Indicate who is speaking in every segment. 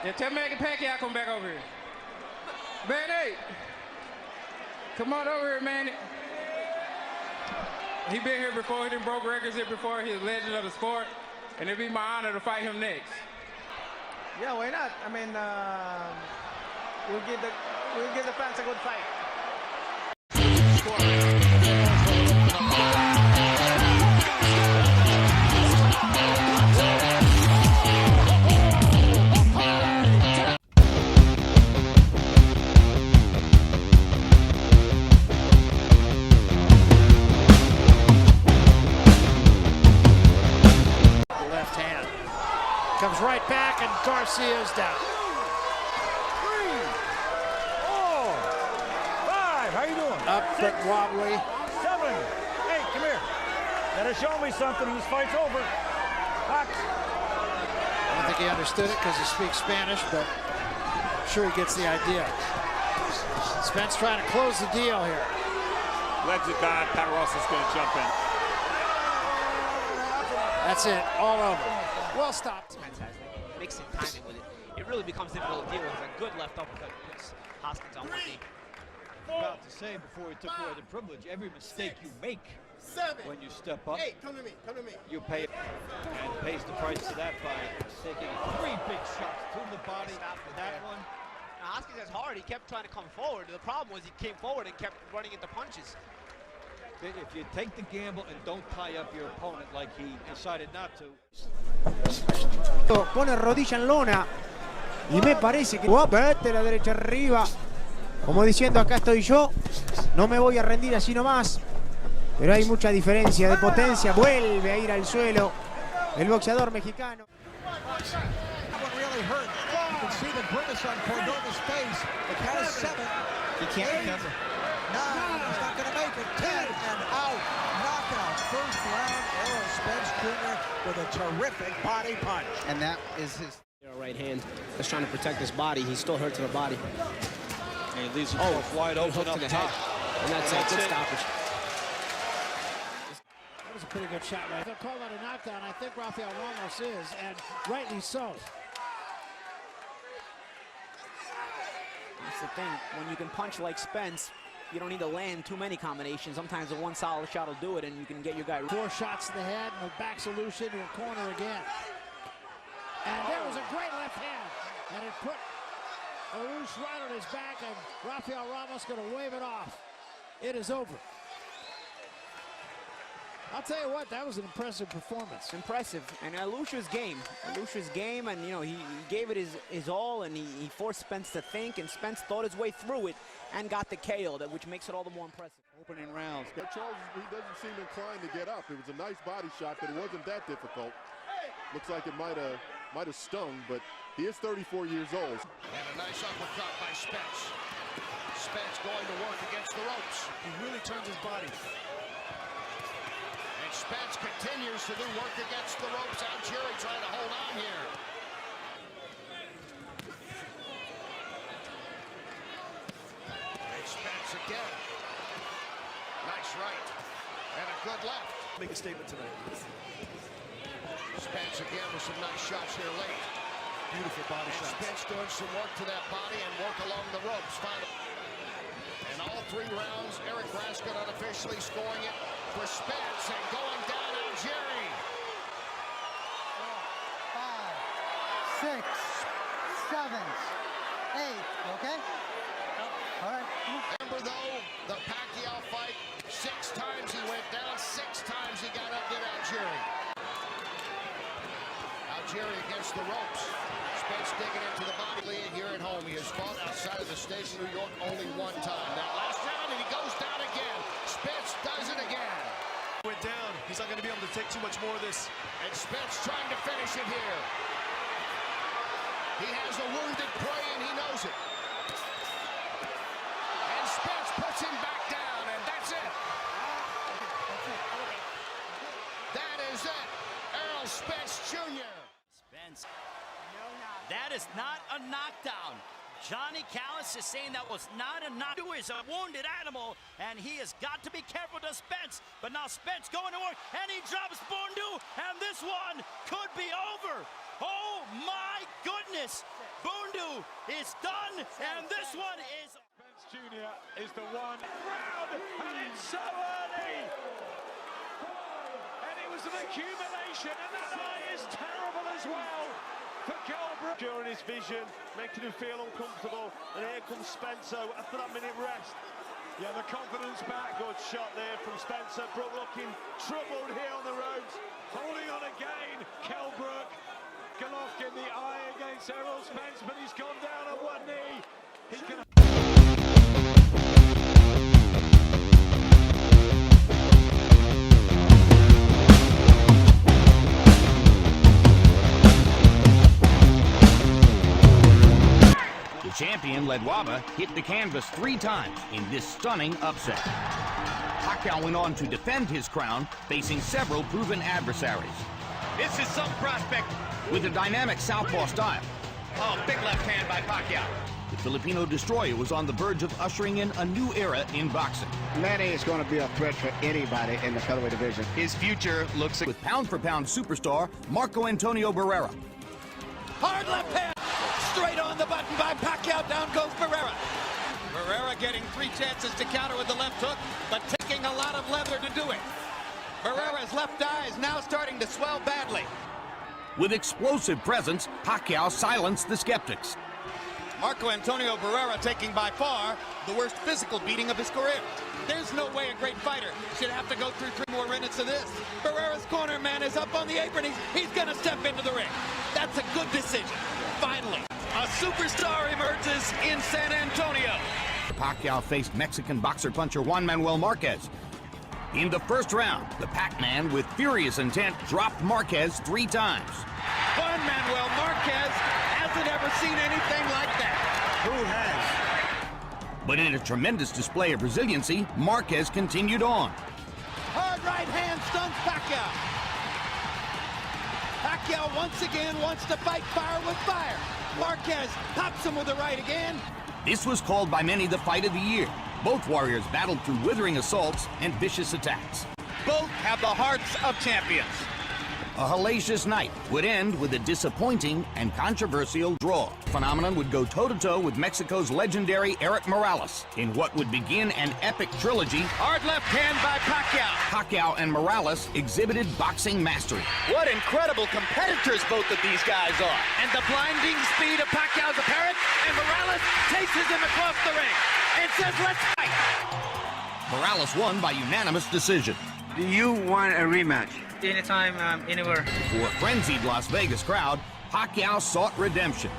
Speaker 1: Yeah, tell Manny Pacquiao come back over here. Manny, come on over here, Manny. He been here before. He done broke records here before. He's a legend of the sport, and it'd be my honor to fight him next.
Speaker 2: Yeah, why not? I mean, we'll give the fans a good fight.
Speaker 3: Left hand comes right back, and Garcia's down.
Speaker 4: 3, 4, 5. How you doing?
Speaker 3: Up but wobbly.
Speaker 4: 7. Hey, come here. Gotta show me something. This fight's over. Box.
Speaker 3: I don't think he understood it because he speaks Spanish, but I'm sure he gets the idea. Spence trying to close the deal here.
Speaker 5: Legs are gone. Pacquiao's going to jump in.
Speaker 3: That's it, all over. Well stopped.
Speaker 6: Spence has it. Mixing timing with it. It really becomes difficult to deal with. A good left uppercut puts Hoskins on one knee.
Speaker 7: About to say before he took away the privilege, every mistake you make when you step up,
Speaker 8: come to me,
Speaker 7: you pay, and pays the price for that by taking 3 big shots to the body. That one.
Speaker 6: Now, Hoskins has hard. He kept trying to come forward. The problem was he came forward and kept running into punches.
Speaker 7: If you take the gamble and don't tie up your opponent like he decided not to.
Speaker 9: Pone rodilla en lona y me parece que va a vete la derecha arriba, como diciendo acá estoy yo, no me voy a rendir así nomás, pero hay mucha diferencia de potencia. Vuelve a ir al suelo el boxeador mexicano.
Speaker 8: He can't recover. 9, he's not going to make it. 10 and out. Knockout. First round, Errol Spence Jr. with a terrific body punch.
Speaker 10: And that is his
Speaker 6: Right hand. Just trying to protect his body. He's still hurt to the body.
Speaker 7: And he leaves himself wide open up top.
Speaker 6: And that's a good stoppage.
Speaker 3: That was a pretty good shot, right? They're called on a knockdown. I think Rafael Ramos is, and rightly so.
Speaker 6: That's the thing. When you can punch like Spence, you don't need to land too many combinations. Sometimes the one solid shot will do it, and you can get your guy.
Speaker 3: 4 shots to the head, and the back solution to a corner again. And there was a great left hand, and it put Arush right on his back, and Rafael Ramos going to wave it off. It is over. I'll tell you what, that was an impressive performance.
Speaker 6: Impressive, and Alusha's game, and you know he gave it his all, and he forced Spence to think, and Spence thought his way through it and got the KO, which makes it all the more impressive.
Speaker 11: Opening rounds. Charles, he doesn't seem inclined to get up. It was a nice body shot, but it wasn't that difficult. Looks like it might have stung, but he is 34 years old.
Speaker 8: And a nice uppercut by Spence. Spence going to work against the ropes.
Speaker 4: He really turns his body.
Speaker 8: And Spence continues to do work against the ropes. Algieri trying to hold on here. And Spence again. Nice right. And a good left.
Speaker 4: Make a statement tonight.
Speaker 8: Spence again with some nice shots here late.
Speaker 4: Beautiful body
Speaker 8: and
Speaker 4: shots.
Speaker 8: Spence doing some work to that body and work along the ropes. And all 3 rounds, Eric Raskin unofficially scoring it for Spence and going down Algieri.
Speaker 10: 5, 6, 7, 8. Okay? All right.
Speaker 8: Remember though, the Pacquiao fight, 6 times he went down, 6 times he got up, did Algieri. Algieri against the ropes. Spence digging into the body. Here at home, he has fought outside of the state of New York only 1 time. That last round, and he goes down again. Spence does it again.
Speaker 4: Went down. He's not going to be able to take too much more of this.
Speaker 8: And Spence trying to finish it here. He has a wounded prey, and he knows it. And Spence puts him back down, and that's it. That is it. Errol Spence Jr.
Speaker 12: Spence. That is not a knockdown. Johnny Callis is saying that was not a knockdown. He is a wounded animal, and he has got to be careful to Spence. But now Spence going to work, and he drops Bondu, and this one could be over. Oh! Oh my goodness! Bundu is done, and this one is...
Speaker 7: Spence Jr. is the one round, and it's so early! And it was an accumulation, and that eye is terrible as well for Goldberg. During his vision, making him feel uncomfortable, and here comes Spencer after that minute rest. Yeah, the confidence back. Good shot there from Spencer. Brook looking troubled here on the ropes. Holding on again. Kelbrook. Golovkin in the eye against Errol Spence, but he's gone down on one knee. He can...
Speaker 13: Champion Ledwaba hit the canvas 3 times in this stunning upset. Pacquiao went on to defend his crown, facing several proven adversaries.
Speaker 12: This is some prospect.
Speaker 13: With a dynamic southpaw style,
Speaker 12: Oh, big left hand by Pacquiao.
Speaker 13: the Filipino destroyer was on the verge of ushering in a new era in boxing.
Speaker 14: Manny is going to be a threat for anybody in the featherweight division.
Speaker 13: His future looks with pound-for-pound superstar Marco Antonio Barrera.
Speaker 12: Hard left hand. Straight on the button by Pacquiao. Down goes Barrera. Barrera getting 3 chances to counter with the left hook, but taking a lot of leather to do it. Barrera's left eye is now starting to swell badly.
Speaker 13: With explosive presence, Pacquiao silenced the skeptics.
Speaker 12: Marco Antonio Barrera taking by far the worst physical beating of his career. There's no way a great fighter should have to go through 3 more minutes of this. Barrera's corner man is up on the apron. He's going to step into the ring. That's a good decision. Finally, a superstar emerges in San Antonio.
Speaker 13: Pacquiao faced Mexican boxer puncher Juan Manuel Marquez. In the first round, the Pac-Man with furious intent dropped Marquez 3 times.
Speaker 12: Juan Manuel Marquez hasn't ever seen anything like that.
Speaker 13: Who has? But in a tremendous display of resiliency, Marquez continued on.
Speaker 12: Hard right hand stuns Pacquiao. Pacquiao once again wants to fight fire with fire. Marquez pops him with the right again.
Speaker 13: This was called by many the fight of the year. Both warriors battled through withering assaults and vicious attacks.
Speaker 12: Both have the hearts of champions.
Speaker 13: A hellacious night would end with a disappointing and controversial draw. Phenomenon would go toe-to-toe with Mexico's legendary Erik Morales in what would begin an epic trilogy.
Speaker 12: Hard left hand by Pacquiao.
Speaker 13: Pacquiao and Morales exhibited boxing mastery.
Speaker 12: What incredible competitors both of these guys are. And the blinding speed of Pacquiao's apparent, and Morales chases him across the ring and says, let's fight.
Speaker 13: Morales won by unanimous decision.
Speaker 14: Do you want a rematch?
Speaker 15: Anytime, anywhere.
Speaker 13: For a frenzied Las Vegas crowd, Pacquiao sought redemption.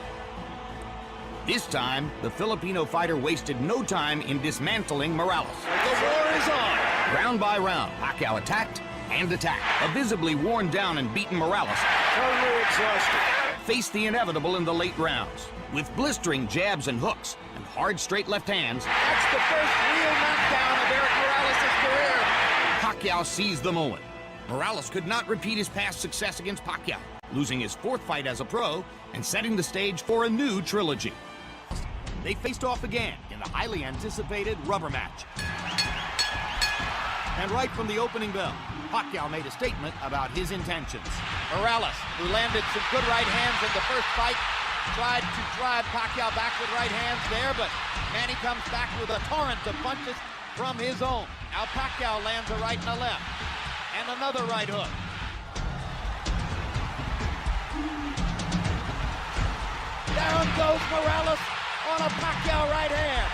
Speaker 13: This time, the Filipino fighter wasted no time in dismantling Morales.
Speaker 12: The war is on.
Speaker 13: Round by round, Pacquiao attacked and attacked. A visibly worn down and beaten Morales,
Speaker 7: Totally exhausted.
Speaker 13: faced the inevitable in the late rounds. With blistering jabs and hooks and hard straight left hands,
Speaker 12: That's the first real knockdown of Erik Morales' career.
Speaker 13: Pacquiao seized the moment. Morales could not repeat his past success against Pacquiao, losing his 4th fight as a pro and setting the stage for a new trilogy. They faced off again in the highly anticipated rubber match. And right from the opening bell, Pacquiao made a statement about his intentions.
Speaker 12: Morales, who landed some good right hands in the first fight, tried to drive Pacquiao back with right hands there, but Manny comes back with a torrent of punches from his own. Now Pacquiao lands a right and a left. And another right hook. Down goes Morales on a Pacquiao right hand.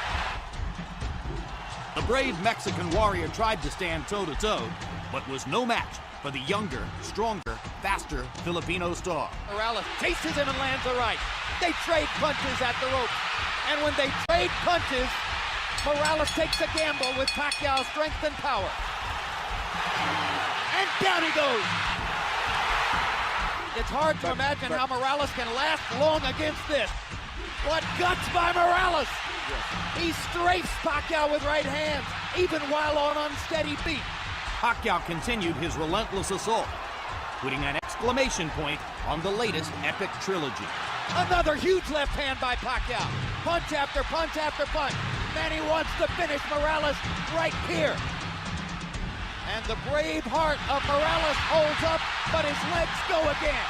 Speaker 13: The brave Mexican warrior tried to stand toe-to-toe, but was no match for the younger, stronger, faster Filipino star.
Speaker 12: Morales chases him and lands a right. They trade punches at the rope. And when they trade punches, Morales takes a gamble with Pacquiao's strength and power. And down he goes. It's hard to imagine how Morales can last long against this. What guts by Morales! He strafes Pacquiao with right hands, even while on unsteady feet.
Speaker 13: Pacquiao continued his relentless assault, putting an exclamation point on the latest epic trilogy.
Speaker 12: Another huge left hand by Pacquiao. Punch after punch after punch. Manny wants to finish Morales right here. And the brave heart of Morales holds up, but his legs go again.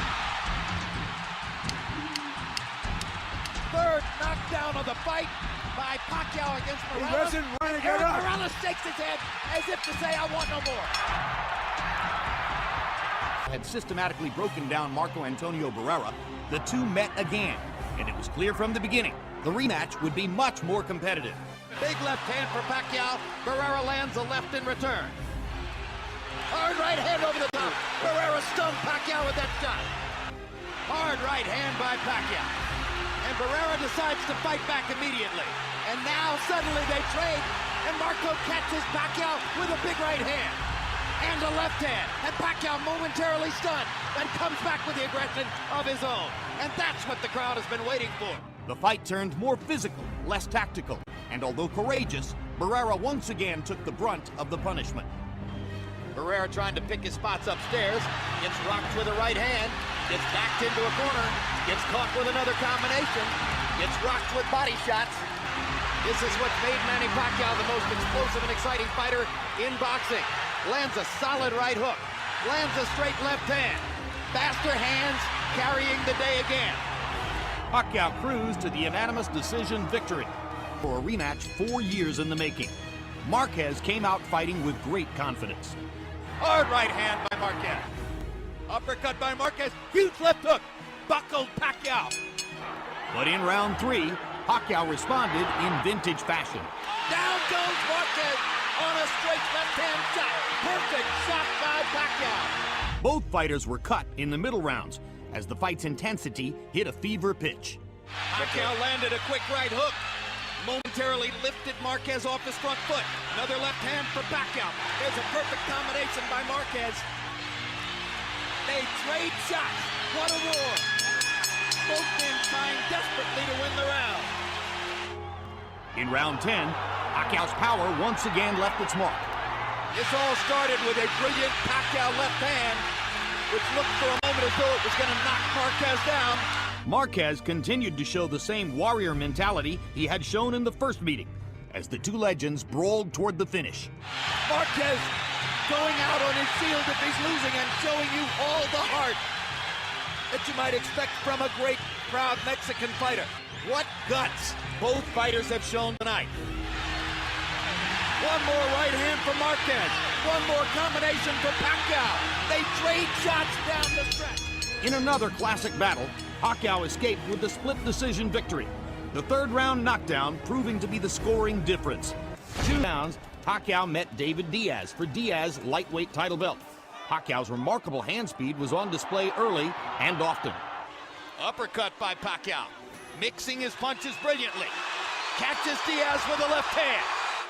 Speaker 12: third knockdown of the fight by Pacquiao against Morales.
Speaker 4: He doesn't want to get up.
Speaker 12: Morales shakes his head as if to say, I want no more.
Speaker 13: Had systematically broken down Marco Antonio Barrera, the two met again, and it was clear from the beginning the rematch would be much more competitive.
Speaker 12: Big left hand for Pacquiao. Barrera lands a left in return. Hard right hand over the top. Barrera stunned Pacquiao with that shot. Hard right hand by Pacquiao. And Barrera decides to fight back immediately. And now suddenly they trade, and Marco catches Pacquiao with a big right hand. And a left hand. And Pacquiao momentarily stunned, and comes back with the aggression of his own. And that's what the crowd has been waiting for.
Speaker 13: The fight turned more physical, less tactical, and although courageous, Barrera once again took the brunt of the punishment.
Speaker 12: Barrera trying to pick his spots upstairs, gets rocked with a right hand, gets backed into a corner, gets caught with another combination, gets rocked with body shots. This is what's made Manny Pacquiao the most explosive and exciting fighter in boxing. Lands a solid right hook, lands a straight left hand. Faster hands carrying the day again.
Speaker 13: Pacquiao cruised to the unanimous decision victory for a rematch 4 years in the making. Marquez came out fighting with great confidence.
Speaker 12: Hard right hand by Marquez. Uppercut by Marquez. Huge left hook. Buckled Pacquiao.
Speaker 13: But in round 3, Pacquiao responded in vintage fashion.
Speaker 12: Down goes Marquez on a straight left hand shot. Perfect shot by Pacquiao.
Speaker 13: Both fighters were cut in the middle rounds as the fight's intensity hit a fever pitch.
Speaker 12: Pacquiao landed a quick right hook. Momentarily lifted Marquez off his front foot. Another left hand for Pacquiao. There's a perfect combination by Marquez. They trade shots. What a war. Both men trying desperately to win the round.
Speaker 13: In round 10, Pacquiao's power once again left its mark.
Speaker 12: This all started with a brilliant Pacquiao left hand, which looked for a moment as though it was going to knock Marquez down.
Speaker 13: Marquez continued to show the same warrior mentality he had shown in the first meeting, as the two legends brawled toward the finish.
Speaker 12: Marquez going out on his shield if he's losing and showing you all the heart that you might expect from a great, proud Mexican fighter. What guts both fighters have shown tonight. One more right hand for Marquez. One more combination for Pacquiao. They trade shots down the stretch.
Speaker 13: In another classic battle, Pacquiao escaped with a split decision victory. The third round knockdown proving to be the scoring difference. 2 rounds, Pacquiao met David Diaz for Diaz's lightweight title belt. Pacquiao's remarkable hand speed was on display early and often.
Speaker 12: Uppercut by Pacquiao, mixing his punches brilliantly. Catches Diaz with a left hand.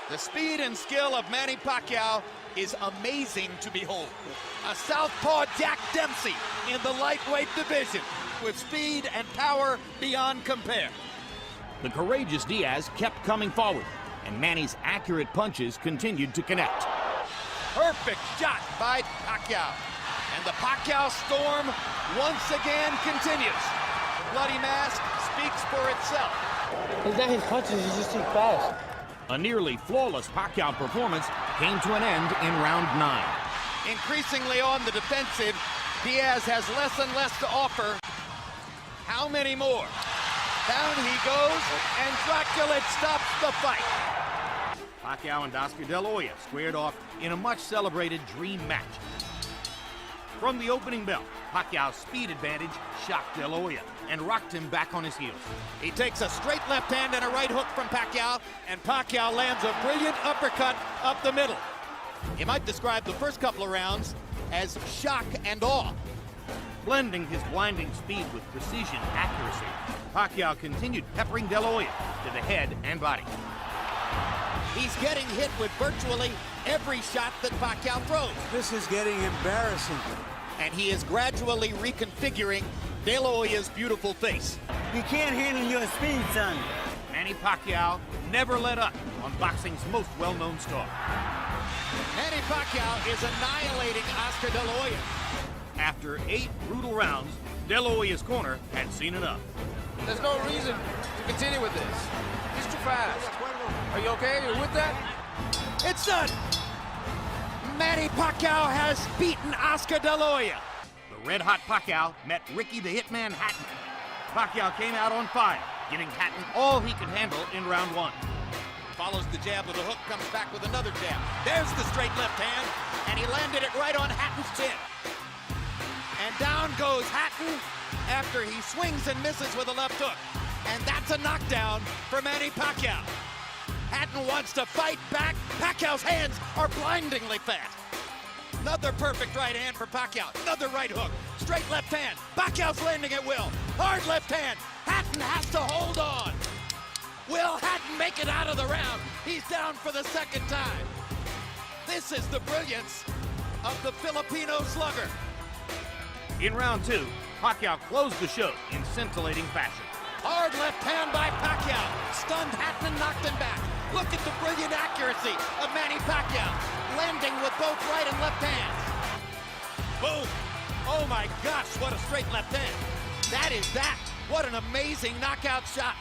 Speaker 12: The speed and skill of Manny Pacquiao is amazing to behold. A southpaw Jack Dempsey in the lightweight division with speed and power beyond compare.
Speaker 13: The courageous Diaz kept coming forward, and Manny's accurate punches continued to connect.
Speaker 12: Perfect shot by Pacquiao. And the Pacquiao storm once again continues. The bloody mask speaks for itself.
Speaker 15: It's not his punches, he's just too fast.
Speaker 13: A nearly flawless Pacquiao performance came to an end in round 9.
Speaker 12: Increasingly on the defensive, Diaz has less and less to offer. How many more? Down he goes, and Dracula stops the fight.
Speaker 13: Pacquiao and Oscar De La Hoya squared off in a much-celebrated dream match. From the opening bell, Pacquiao's speed advantage shocked De La Hoya and rocked him back on his heels.
Speaker 12: He takes a straight left hand and a right hook from Pacquiao, and Pacquiao lands a brilliant uppercut up the middle. You might describe the first couple of rounds as shock and awe.
Speaker 13: Blending his blinding speed with precision accuracy, Pacquiao continued peppering De La Hoya to the head and body.
Speaker 12: He's getting hit with virtually every shot that Pacquiao throws.
Speaker 4: This is getting embarrassing.
Speaker 12: And he is gradually reconfiguring De La Hoya's beautiful face.
Speaker 15: You can't handle your speed, son.
Speaker 13: Manny Pacquiao never let up on boxing's most well-known star.
Speaker 12: Manny Pacquiao is annihilating Oscar De La Hoya.
Speaker 13: After 8 brutal rounds, De La Hoya's corner had seen enough.
Speaker 1: There's no reason to continue with this. He's too fast. Are you okay? You're with that?
Speaker 12: It's done. Manny Pacquiao has beaten Oscar De La Hoya.
Speaker 13: The red-hot Pacquiao met Ricky the Hitman Hatton. Pacquiao came out on fire, giving Hatton all he could handle in round 1.
Speaker 12: Follows the jab with a hook, comes back with another jab. There's the straight left hand, and he landed it right on Hatton's chin. And down goes Hatton after he swings and misses with a left hook. And that's a knockdown for Manny Pacquiao. Hatton wants to fight back. Pacquiao's hands are blindingly fast. Another perfect right hand for Pacquiao. Another right hook. Straight left hand. Pacquiao's landing at will. Hard left hand. Hatton has to hold on. Will Hatton make it out of the round? He's down for the second time. This is the brilliance of the Filipino slugger.
Speaker 13: In round 2, Pacquiao closed the show in scintillating fashion.
Speaker 12: Hard left hand by Pacquiao. Stunned Hatton and knocked him back. Look at the brilliant accuracy of Manny Pacquiao, landing with both right and left hands. Boom. Oh my gosh, what a straight left hand. That is that. What an amazing knockout shot.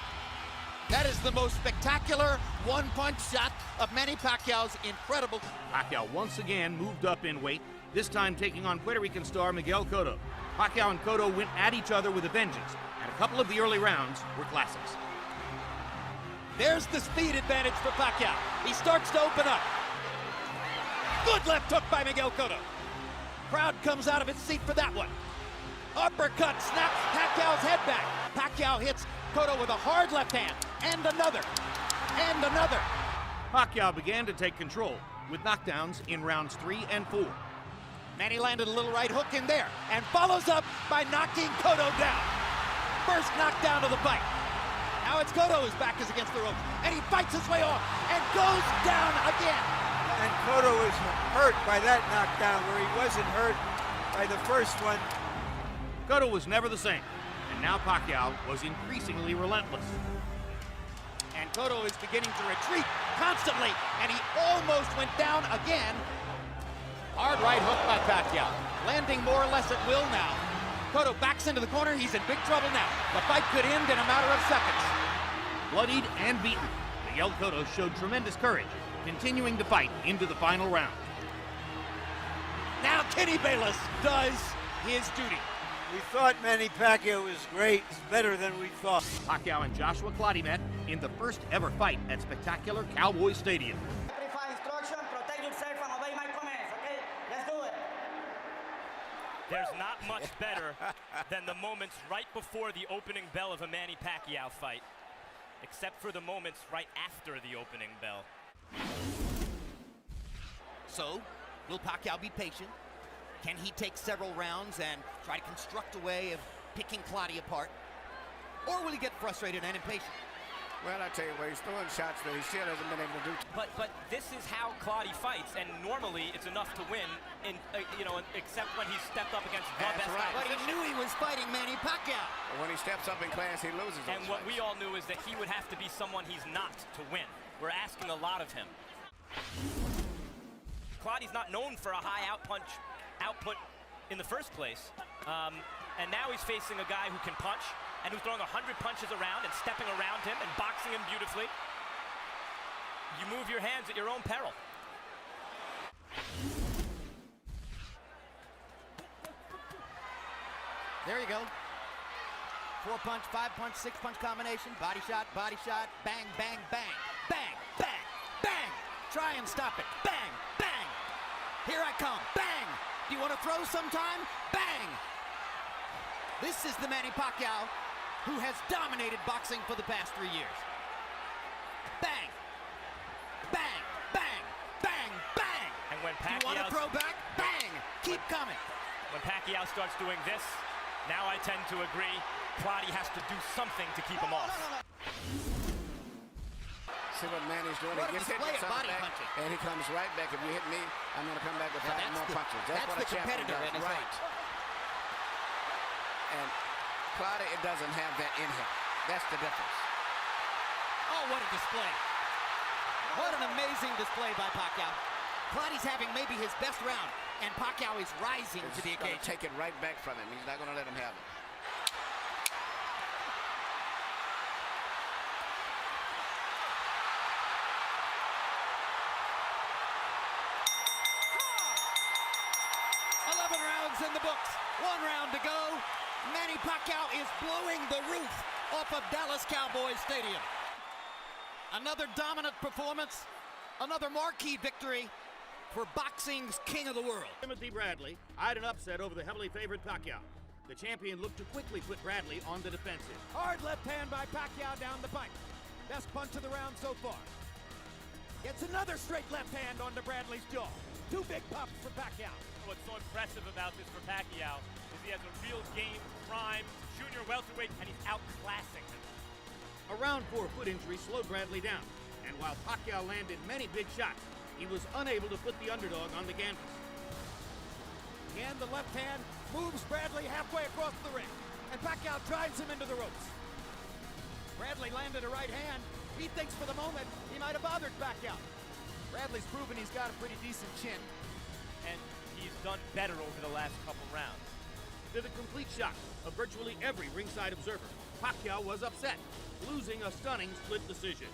Speaker 12: That is the most spectacular one-punch shot of Manny Pacquiao's incredible.
Speaker 13: Pacquiao once again moved up in weight, this time taking on Puerto Rican star Miguel Cotto. Pacquiao and Cotto went at each other with a vengeance, and a couple of the early rounds were classics.
Speaker 12: There's the speed advantage for Pacquiao. He starts to open up. Good left hook by Miguel Cotto. Crowd comes out of its seat for that one. Uppercut snaps Pacquiao's head back. Pacquiao hits Cotto with a hard left hand, and another, and another.
Speaker 13: Pacquiao began to take control with knockdowns in rounds 3 and 4.
Speaker 12: Manny landed a little right hook in there, and follows up by knocking Cotto down. First knockdown of the fight. Now it's Cotto whose back is against the ropes, and he fights his way off, and goes down again.
Speaker 16: And Cotto was hurt by that knockdown where he wasn't hurt by the first one.
Speaker 13: Cotto was never the same, and now Pacquiao was increasingly relentless.
Speaker 12: And Cotto is beginning to retreat constantly, and he almost went down again. Hard right hook by Pacquiao, landing more or less at will now. Cotto backs into the corner, he's in big trouble now. The fight could end in a matter of seconds.
Speaker 13: Bloodied and beaten, Miguel Cotto showed tremendous courage, continuing to fight into the final round.
Speaker 12: Now Kenny Bayless does his duty.
Speaker 16: We thought Manny Pacquiao was great. It's better than we thought.
Speaker 13: Pacquiao and Joshua Clottey met in the first ever fight at spectacular Cowboy Stadium.
Speaker 17: There's not much better than the moments right before the opening bell of a Manny Pacquiao fight, except for the moments right after the opening bell.
Speaker 12: So, will Pacquiao be patient? Can he take several rounds and try to construct a way of picking Clottey apart? Or will he get frustrated and impatient?
Speaker 14: Well, I tell you what, he's throwing shots that he still hasn't been able to do.
Speaker 17: But this is how Clottey fights, and normally it's enough to win, except when he's stepped up against the best guy.
Speaker 12: But he knew he was fighting Manny Pacquiao.
Speaker 14: But when he steps up in class, he loses.
Speaker 17: And what we all knew is that he would have to be someone he's not to win. We're asking a lot of him. Clottey's not known for a high output in the first place, and now he's facing a guy who can punch, and who's throwing 100 punches around and stepping around him and boxing him beautifully. You move your hands at your own peril.
Speaker 12: There you go. 4-punch, 5-punch, 6-punch combination. Body shot, bang, bang, bang. Bang, bang, bang. Try and stop it. Bang, bang. Here I come. Bang. Do you want to throw sometime? Bang. This is the Manny Pacquiao who has dominated boxing for the past 3 years. Bang, bang, bang, bang, bang.
Speaker 17: And when Pacquiao,
Speaker 12: you want to throw back? Bang, keep coming.
Speaker 17: When Pacquiao starts doing this, now I tend to agree, Clottey has to do something to keep him off.
Speaker 14: See what Manny's doing.
Speaker 12: What
Speaker 14: He gets hit with something back, and he comes right back. If you hit me, I'm going to come back with 5 more punches. That's what a champion does. Right. And Clottey, it doesn't have that in him. That's the difference.
Speaker 12: Oh, what a display. What an amazing display by Pacquiao. Clottey's having maybe his best round, and Pacquiao is rising to the occasion.
Speaker 14: Take it right back from him. He's not going to let him have it.
Speaker 12: In the books. 1 round to go. Manny Pacquiao is blowing the roof off of Dallas Cowboys Stadium. Another dominant performance, another marquee victory for boxing's king of the world.
Speaker 13: Timothy Bradley eyed an upset over the heavily favored Pacquiao. The champion looked to quickly put Bradley on the defensive.
Speaker 3: Hard left hand by Pacquiao down the pipe. Best punch of the round so far. Gets another straight left hand onto Bradley's jaw. Two big pops for Pacquiao.
Speaker 17: What's so impressive about this for Pacquiao is he has a real game, prime, junior welterweight, and he's outclassing him.
Speaker 13: A round 4 foot injury slowed Bradley down, and while Pacquiao landed many big shots, he was unable to put the underdog on the canvas.
Speaker 3: Again, the left hand moves Bradley halfway across the ring, and Pacquiao drives him into the ropes. Bradley landed a right hand. He thinks for the moment he might have bothered Pacquiao. Bradley's proven he's got a pretty decent chin.
Speaker 17: And he's done better over the last couple rounds.
Speaker 13: To the complete shock of virtually every ringside observer, Pacquiao was upset, losing a stunning split decision.